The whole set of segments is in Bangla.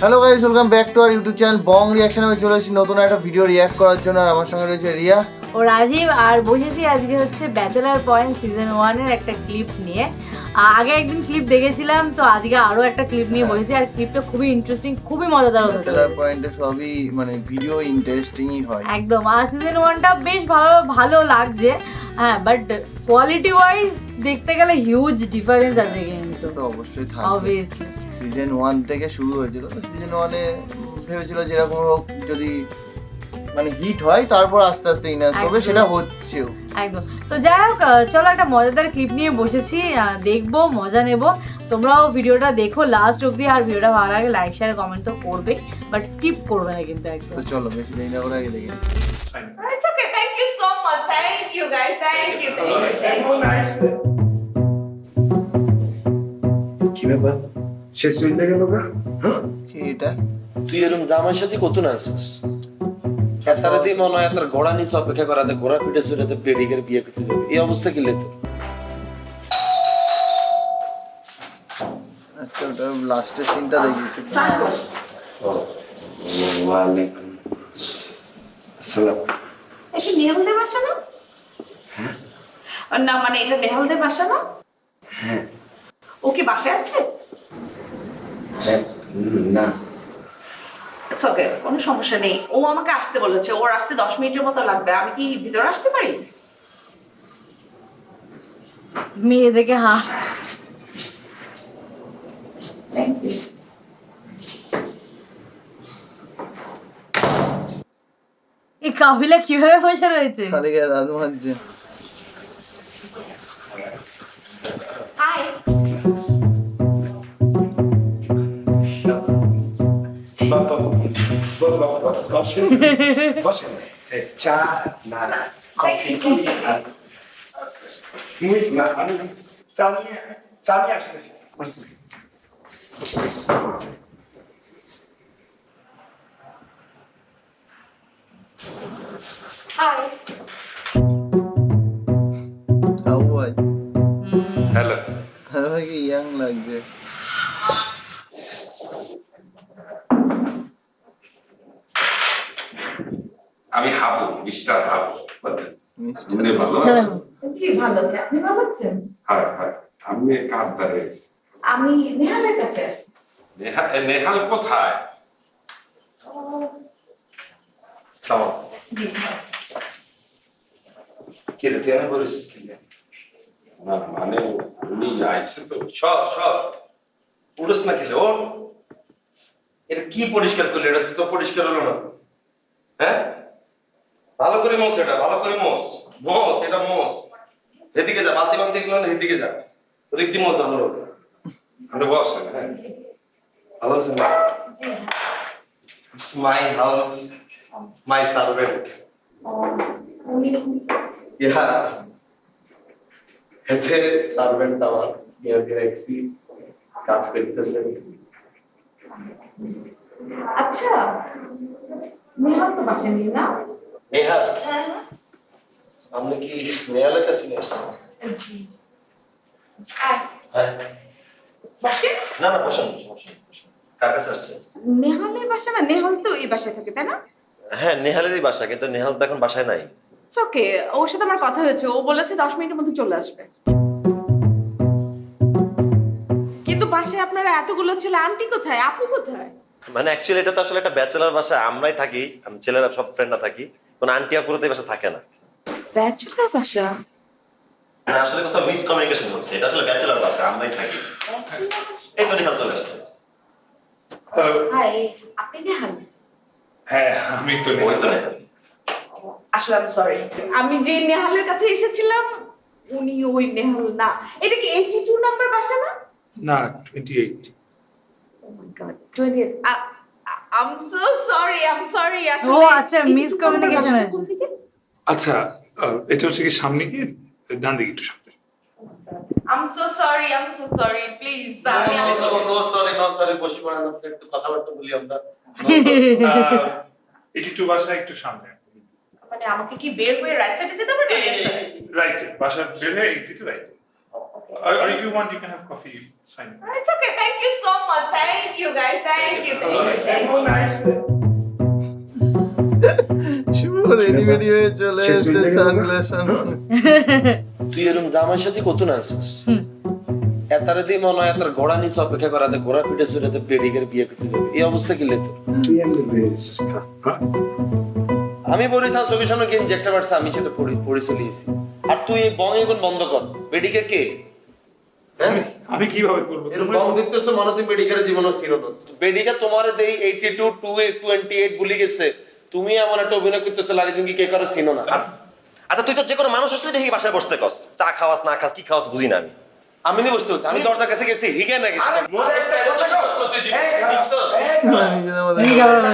Hello guys, welcome back to our YouTube channel Bong reaction. আমি চলে এসেছি নতুন একটা ভিডিও রিঅ্যাক্ট করার জন্য। আর আমার সঙ্গে রয়েছে রিয়া ও রাজীব। আর বসেছি আজকে হচ্ছে ব্যাচেলার পয়েন্ট সিজন 1 এর একটা ক্লিপ নিয়ে। আগে একদিন ক্লিপ দেখেছিলাম, তো আজকে আরো একটা ক্লিপ নিয়ে বসেছি। আর ক্লিপটা খুবই ইন্টারেস্টিং, খুবই মজাদার হচ্ছে। ব্যাচেলার পয়েন্টে সবই মানে ভিডিও ইন্টারেস্টিংই হয় একদম। আর সিজন 1টা বেশ ভালো ভালো লাগছে, হ্যাঁ, বাট কোয়ালিটি ওয়াইজ দেখতে গেলে হিউজ ডিফারেন্স আছে কিন্তু। তো অবশ্যই থাকবে। অবভিয়াসলি সিজন 1 থেকে শুরু হয়েছিল, তো সিজন 1 এ ভেবেছিল যেরকম হোক যদি মানে হিট হয় তারপর আস্তে আস্তে ইনহ্যান্স করবে, সেটা হচ্ছেও একদম। তো যাই হোক, চলো একটা মজাদার ক্লিপ নিয়ে বসেছি, দেখবো, মজা নেব। তোমরাও ভিডিওটা দেখো লাস্ট অবধি। আর ভিডিওটা ভালো লাগে লাইক শেয়ার কমেন্ট তো করবে, বাট স্কিপ করবে না কিন্তু একদম। তো চলো বেশি দেরি না করে আগে দেখে It's okay. Thank you so much. Thank you, guys. Thank you. কি ব্যাপার? সে চলে গেল গা? কি এটা? তুই এরকম জামাই সাথে কত না আছিস? এতারে দিয়ে মনে হয় এতার ঘোড়া নিচে অপেক্ষা করাতে ঘোড়া পিঠে চড়াতে প্রেডিকের বিয়ে করতে যাবে, এই অবস্থা কি লেতো? আচ্ছা, ওটা লাস্টের সিনটা দেখিয়েছি। ওয়ালাইকুম আসসালাম। এটা নেহালদের বাসা না? হ্যাঁ। না মানে এটা নেহালদের বাসা না? হ্যাঁ। ও কি বাসায় আছে? না। ইটস ওকে, কোনো সমস্যা নেই। ও আমাকে আসতে বলেছে, ওর আসতে 10 মিনিটের মতো লাগবে। আমি কি ভিতরে আসতে পারি? মেয়ে দেখে হা থ্যাংক ইউ। এই কাবিলা কিভাবে বসে রয়েছে? খালি গায়ে দাদু মাঝে হাই। বসেন। চা না কফি না আমি চা নিয়ে আসতেছি। হাই। হাউ ভাই। হ্যালো। হ্যালো ভাই, কি ইয়াং লাগছে। আমি হাবু, মিস্টার হাবু। মিষ্টি। আপনি ভালো আছেন? জি ভালো আছি। আপনি ভালো আছেন? হ্যাঁ হ্যাঁ, আমি কাজ দাঁড়িয়েছি। আমি নেহালের কাছে আসছি। নেহাল কোথায়? জি। কে রে, তুই আমি বলেছিস কি? না মানে উনি আইছে তো। সব উঠোস না খেলে ও। এটা কি পরিষ্কার করলি? এটা তুই তো পরিষ্কার হলো না তো। হ্যাঁ, ভালো করে মোস, এটা ভালো করে মোস। এটা মোস। এদিকে যা, বালতি বালতি এগুলো না, এদিকে যা। ওদিক দিয়ে মোস ভালো। আপনি বসেন। হ্যাঁ ভালো আছেন? জি। It's my house, my servant. উনি ইয়া, এতে সার্ভেন্ট আমার ইয়াকে রাখছি, কাজ করতেছে। আচ্ছা, নেহাল তো বাসায় নেই না? নেহাল, আপনি কি নেহালের কাছে নিয়ে আসছেন? জি। হাই। হ্যাঁ। বসে? না বসেন। কার কাছে আসছেন? নেহালের বাসা না? নেহাল তো এই বাসায় থাকে, তাই না? হ্যাঁ, নেহালেরই বাসা, কিন্তু নেহাল তো এখন বাসায় নাই। ইটস ওকে, ওর সাথে আমার কথা হয়েছে। ও বলেছে 10 মিনিটের মধ্যে চলে আসবে। কিন্তু বাসায় আপনারা এতগুলো ছেলে, আন্টি কোথায়, আপু কোথায়? মানে অ্যাকচুয়ালি এটা তো আসলে একটা ব্যাচেলর বাসা, আমরাই থাকি, আমি ছেলেরা সব ফ্রেন্ডরা থাকি, কোন আন্টি আপুরতে বাসা থাকে না। ব্যাচেলর বাসা? মানে আসলে কোথাও মিসকমিউনিকেশন হচ্ছে, এটা আসলে ব্যাচেলর বাসা, আমরাই থাকি। এই তো নেহাল চলে আসছে। হাই, আপনি নেহাল? হ্যাঁ আমি তো ওই তো নেহাল। আসলে আমি সরি, আমি যে নেহালের কাছে এসেছিলাম উনি ওই নেহাল না। এটা কি 82 নাম্বার বাসা না? না 28। Oh my god, 28। I am so sorry, আসলে ও আচ্ছা, মিসকমিউনিকেশন আছে। আচ্ছা, এটা হচ্ছে কি সামনে গিয়ে ডান দিকে একটু সামনে। I am so sorry, please. No sorry, বসে পড়েন, একটু কথাবার্তা বলি আমরা। 82 বাসা একটু সামনে। মানে আমাকে কি বের হয়ে রাইট সাইডে যেতে হবে না? রাইট, বাসা বের হয়ে exit right. Or if you want, you can have coffee. It's fine. It's okay. Thank Thank you so much. Thank you guys. Thank you. এমন নাইস শুভ রেডি হয়ে চলে এসেছে সানগ্লাস তুই এরকম জামার সাথে কত না আসছিস এতারে দিয়ে মনে হয় এতার ঘোড়া নিচে অপেক্ষা করাতে ঘোড়া পিঠে চড়াতে বেডিকের বিয়ে করতে যাবে এই অবস্থা কি লেতো তুই এমনি বেরিয়েছিস না আমি বলিস চোখের সামনে গেঞ্জি একটা বাড়ছে আমি সেটা পড়ে চলিয়েছি আর তুই এই বং এখন বন্ধ কর বেডিকে কে আমি কিভাবে করবো এর বং দেখতেছো মনে তুমি বেডিকের জীবনও ছিল না বেডিকা তোমার দেই 82 28 বলি গেছে তুমি এমন একটা অভিনয় করতেছো লাগে তুমি কি কে করে চিনো না আচ্ছা তুই তো যে কোনো মানুষ আসলে দেখি বাসায় বসতে কস চা খাওয়াস না খাস কি খাওয়াস বুঝি না আমি আমি নি বসতে হচ্ছে আমি দরজার কাছে গেছি হিগে না গেছি মোরে একটা কথা কর তুই জীবন শিখছো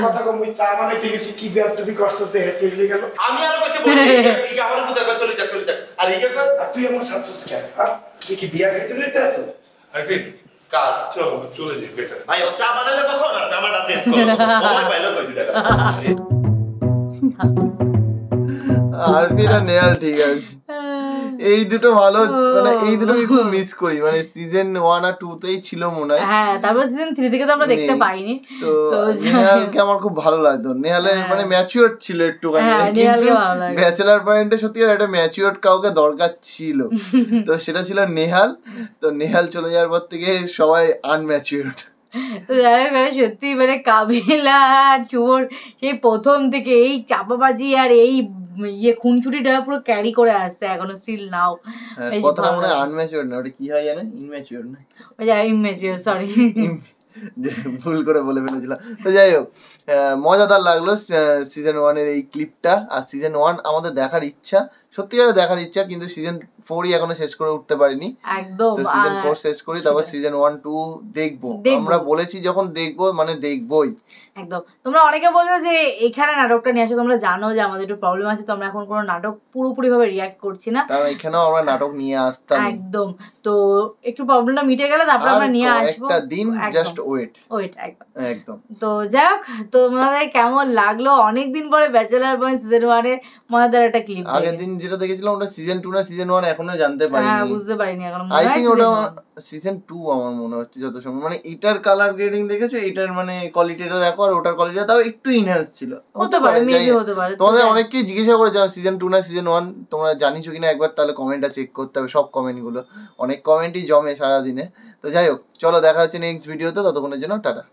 কথা কম চা মানে ঠিক আছে কি ব্যাপ তুমি করছস তে হেসে গেল আমি আর কইছি বলি হিগে আমার বুঝা কই চলে যা আর হিগে কর আর তুই এমন সাবসুস কেন তুই কি বিয়া খেতে দিতে আছো আরিফিন কাজ চলো চলে যাই বেটার ভাই ও চা বানালে কখন আর জামাটা চেঞ্জ করলো সময় পাইলো কই দুইটা কাজ আর ফিরা নেয়াল ঠিক আছে এই দুটো ভালো মানে এই দুটো আমি খুব মিস করি মানে সিজন 1 আর 2 তেই ছিল মনে হয় হ্যাঁ তারপর সিজন 3 থেকে তো আমরা দেখতে পাইনি তো নেহালকে আমার খুব ভালো লাগতো নেহালের মানে ম্যাচিউরড ছিল একটুখানি কিন্তু ব্যাচেলার পয়েন্টে সত্যি আর একটা ম্যাচিউরড কাউকে দরকার ছিল তো সেটা ছিল নেহাল তো নেহাল চলে যাওয়ার পর থেকে সবাই আনম্যাচিউরড তো যাই হোক মানে সত্যি মানে কাবিলা আর চোর সেই প্রথম থেকে এই চাপাবাজি আর এই খুনসুটিটা পুরো ক্যারি করে আসছে এখনো স্টিল নাও কথাটা মনে হয় আনম্যাচিউরড না ওটা কি হয় জানেন ইনম্যাচিউরড না ওই যে ইমেচিওর সরি ভুল করে বলে ফেলেছিলাম তো যাই হোক মজাদার লাগলো সিজন 1 এর এই ক্লিপটা আর সিজন 1 আমাদের দেখার ইচ্ছা সত্যিকারে দেখার ইচ্ছা কিন্তু সিজন 4ই এখনো শেষ করে উঠতে পারিনি একদম তো সিজন 4 শেষ করি তারপর সিজন 1 2 দেখবো আমরা বলেছি যখন দেখবো মানে দেখবোই একদম তোমরা অনেকে বলছো যে এখানে নাটকটা নিয়ে আসো তোমরা জানো যে আমাদের একটু প্রবলেম আছে তো আমরা এখন কোনো নাটক পুরোপুরি ভাবে রিঅ্যাক্ট করছি না কারণ এখানেও আমরা নাটক নিয়ে আসতাম একদম তো একটু প্রবলেমটা মিটে গেলে তারপর আমরা নিয়ে আসবো একটা দিন জাস্ট ওয়েট একদম তো যাই হোক তোমাদের কেমন লাগলো অনেকদিন পরে ব্যাচেলার বয়েজ সিজন 1 এর মজাদার একটা ক্লিপ আগের দিন যেটা দেখেছিলাম ওটা সিজন 2 না সিজন 1 এখনো জানতে পারিনি হ্যাঁ বুঝতে পারিনি এখন আই থিং ওটা সিজন 2 আমার মনে হচ্ছে যত সময় মানে এটার কালার গ্রেডিং দেখেছো এটার মানে কোয়ালিটিটা দেখো আর ওটার কোয়ালিটিটা তাও একটু এনহ্যান্স ছিল হতে পারে মেবি হতে পারে তোমাদের অনেকেই জিজ্ঞাসা করে যাও সিজন 2 না সিজন 1 তোমরা জানিছো কিনা একবার তাহলে কমেন্টটা চেক করতে হবে সব কমেন্ট গুলো অনেক কমেন্টই জমে সারা দিনে তো যাই হোক চলো দেখা হচ্ছে নেক্সট ভিডিওতে ততক্ষণের জন্য টাটা